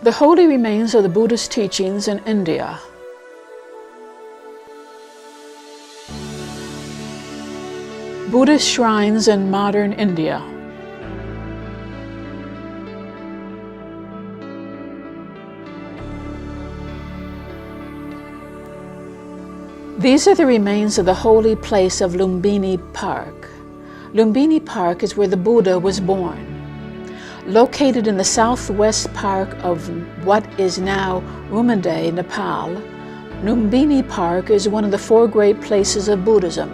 The holy remains of the Buddhist teachings in India. Buddhist shrines in modern India. These are the remains of the holy place of Lumbini Park. Lumbini Park is where the Buddha was born. Located in the southwest part of what is now Rumande, Nepal, Lumbini Park is one of the 4 great places of Buddhism.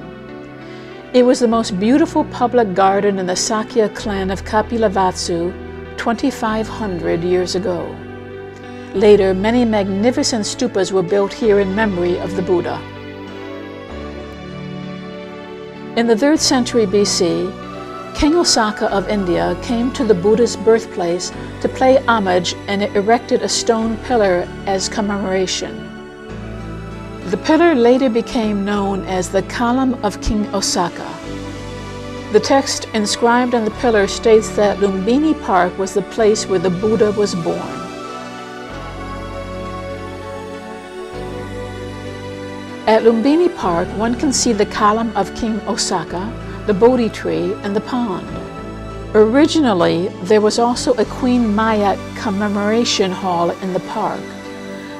It was the most beautiful public garden in the Sakya clan of Kapilavastu 2,500 years ago. Later, many magnificent stupas were built here in memory of the Buddha. In the 3rd century BC, King Osaka of India came to the Buddha's birthplace to pay homage and erected a stone pillar as commemoration. The pillar later became known as the Column of King Osaka. The text inscribed on the pillar states that Lumbini Park was the place where the Buddha was born. At Lumbini Park, one can see the Column of King Osaka, the Bodhi tree, and the pond. Originally, there was also a Queen Maya commemoration hall in the park.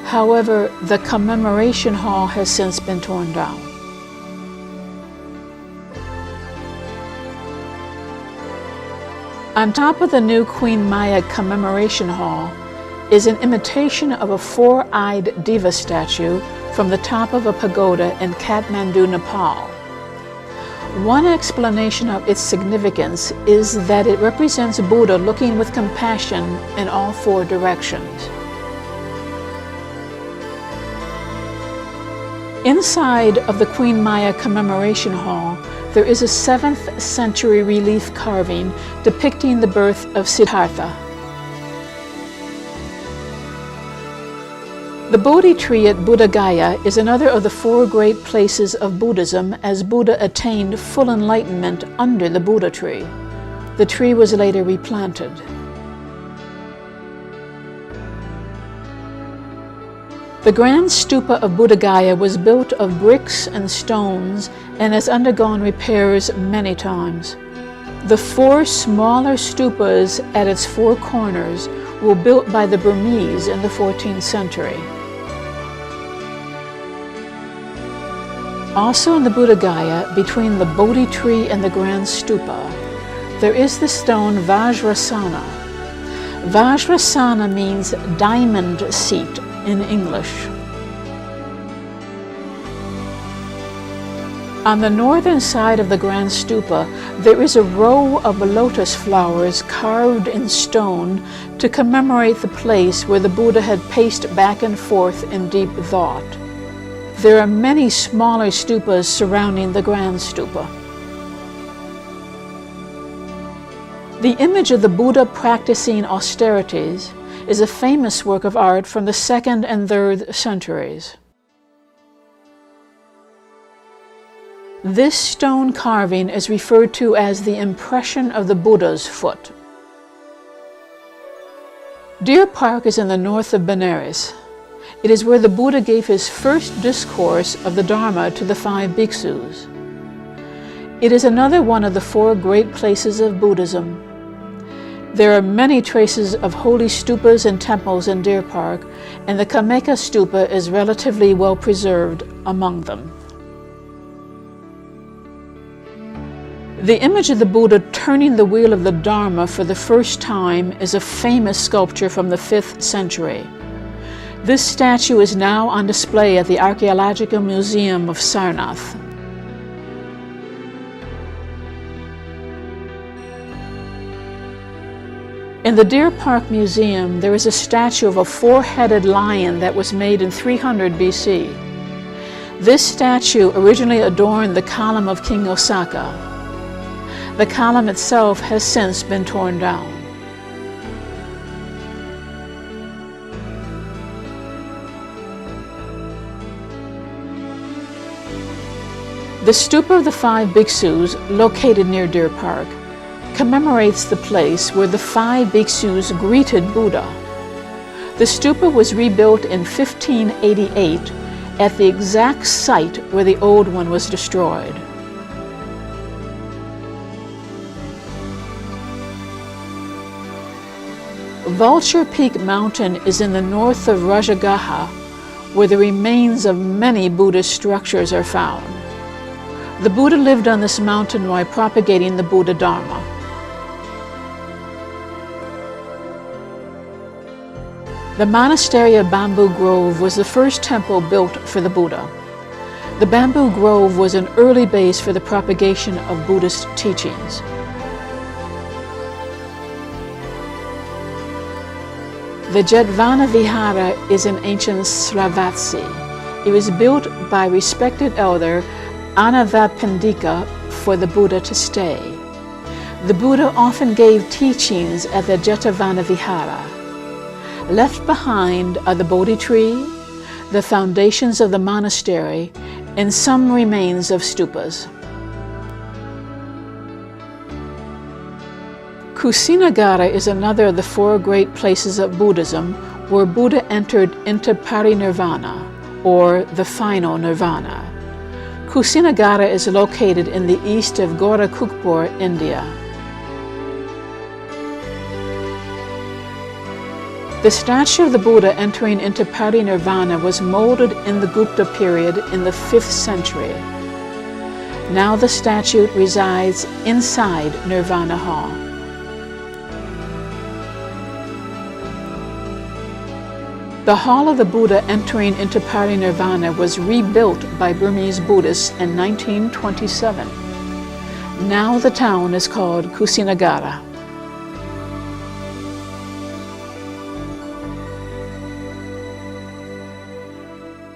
However, the commemoration hall has since been torn down. On top of the new Queen Maya commemoration hall is an imitation of a 4-eyed Diva statue from the top of a pagoda in Kathmandu, Nepal. One explanation of its significance is that it represents Buddha looking with compassion in all 4 directions. Inside of the Queen Maya commemoration hall, there is a 7th century relief carving depicting the birth of Siddhartha. The Bodhi tree at Buddha Gaya is another of the 4 great places of Buddhism, as Buddha attained full enlightenment under the Buddha tree. The tree was later replanted. The grand stupa of Buddha Gaya was built of bricks and stones and has undergone repairs many times. The 4 smaller stupas at its 4 corners were built by the Burmese in the 14th century. Also in the Buddha Gaya, between the Bodhi tree and the grand stupa, there is the stone Vajrasana. Vajrasana means diamond seat in English. On the northern side of the grand stupa, there is a row of lotus flowers carved in stone to commemorate the place where the Buddha had paced back and forth in deep thought. There are many smaller stupas surrounding the grand stupa. The image of the Buddha practicing austerities is a famous work of art from the 2nd and 3rd centuries. This stone carving is referred to as the impression of the Buddha's foot. Deer Park is in the north of Benares. It is where the Buddha gave his first discourse of the Dharma to the 5 bhikshus. It is another one of the 4 great places of Buddhism. There are many traces of holy stupas and temples in Deer Park, and the Kameka stupa is relatively well preserved among them. The image of the Buddha turning the wheel of the Dharma for the first time is a famous sculpture from the 5th century. This statue is now on display at the Archaeological Museum of Sarnath. In the Deer Park Museum, there is a statue of a 4-headed lion that was made in 300 BC. This statue originally adorned the Column of King Osaka. The column itself has since been torn down. The stupa of the 5 bhikshus, located near Deer Park, commemorates the place where the 5 bhikshus greeted Buddha. The stupa was rebuilt in 1588 at the exact site where the old one was destroyed. Vulture Peak Mountain is in the north of Rajagaha, where the remains of many Buddhist structures are found. The Buddha lived on this mountain while propagating the Buddha Dharma. The monastery of Bamboo Grove was the first temple built for the Buddha. The Bamboo Grove was an early base for the propagation of Buddhist teachings. The Jetvana Vihara is in ancient Sravatsi. It was built by respected elder Anavapindika for the Buddha to stay. The Buddha often gave teachings at the Jetvana Vihara. Left behind are the Bodhi tree, the foundations of the monastery, and some remains of stupas. Kusinagara is another of the four great places of Buddhism where Buddha entered into parinirvana, or the final nirvana. Kusinagara is located in the east of Gorakhpur, India. The statue of the Buddha entering into parinirvana was molded in the Gupta period in the 5th century. Now the statue resides inside Nirvana Hall. The Hall of the Buddha entering into parinirvana was rebuilt by Burmese Buddhists in 1927. Now the town is called Kusinagara.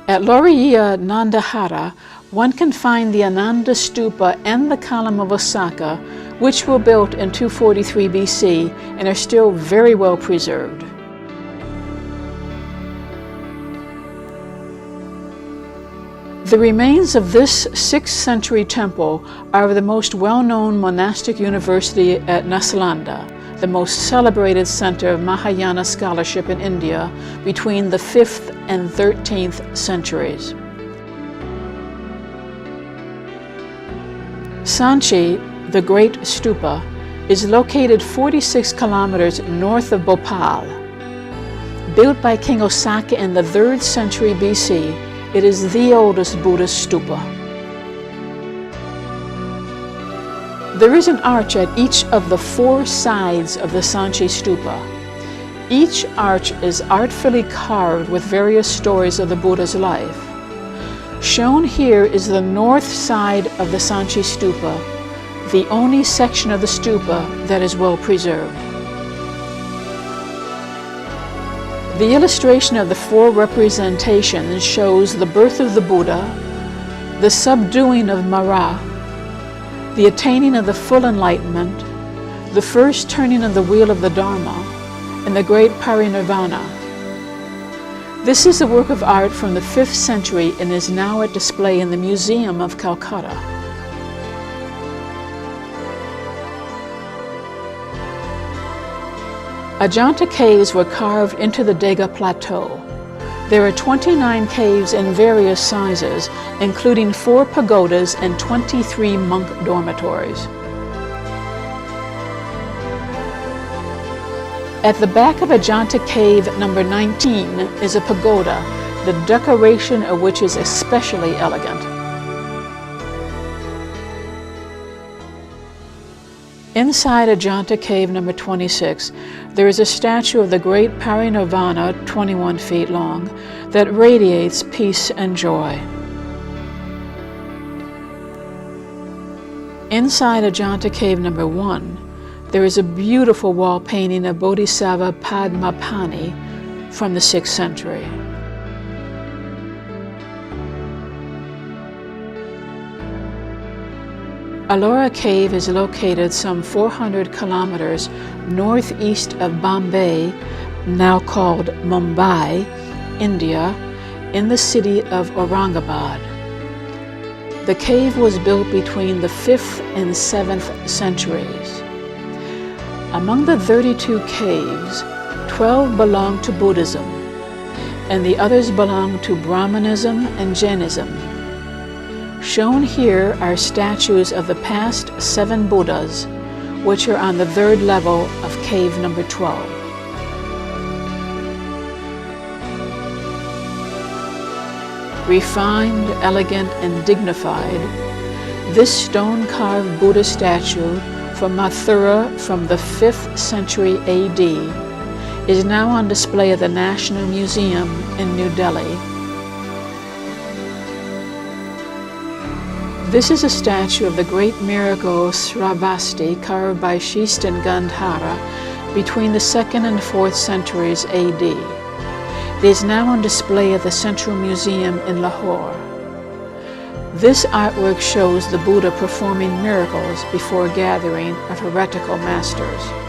At Loriya Nandahara, one can find the Ananda Stupa and the column of Osaka, which were built in 243 BC and are still very well preserved. The remains of this 6th century temple are of the most well-known monastic university at Nasalanda, the most celebrated center of Mahayana scholarship in India between the 5th and 13th centuries. Sanchi, the Great Stupa, is located 46 kilometers north of Bhopal. Built by King Osaka in the 3rd century BC, it is the oldest Buddhist stupa. There is an arch at each of the 4 sides of the Sanchi stupa. Each arch is artfully carved with various stories of the Buddha's life. Shown here is the north side of the Sanchi stupa, the only section of the stupa that is well preserved. The illustration of the 4 representations shows the birth of the Buddha, the subduing of Mara, the attaining of the full enlightenment, the first turning of the wheel of the Dharma, and the great parinirvana. This is a work of art from the 5th century and is now at display in the Museum of Calcutta. Ajanta caves were carved into the Dega Plateau. There are 29 caves in various sizes, including 4 pagodas and 23 monk dormitories. At the back of Ajanta Cave number 19 is a pagoda, the decoration of which is especially elegant. Inside Ajanta Cave number 26, there is a statue of the great parinirvana, 21 feet long, that radiates peace and joy. Inside Ajanta Cave number 1, there is a beautiful wall painting of Bodhisattva Padmapani from the 6th century. Ellora Cave is located some 400 kilometers northeast of Bombay, now called Mumbai, India, in the city of Aurangabad. The cave was built between the 5th and 7th centuries. Among the 32 caves, 12 belong to Buddhism, and the others belong to Brahmanism and Jainism. Shown here are statues of the past 7 Buddhas, which are on the 3rd level of cave number 12. Refined, elegant, and dignified, this stone-carved Buddha statue from Mathura from the 5th century AD is now on display at the National Museum in New Delhi. This is a statue of the great miracle Sravasti carved by Shistan Gandhara between the 2nd and 4th centuries AD. It is now on display at the Central Museum in Lahore. This artwork shows the Buddha performing miracles before a gathering of heretical masters.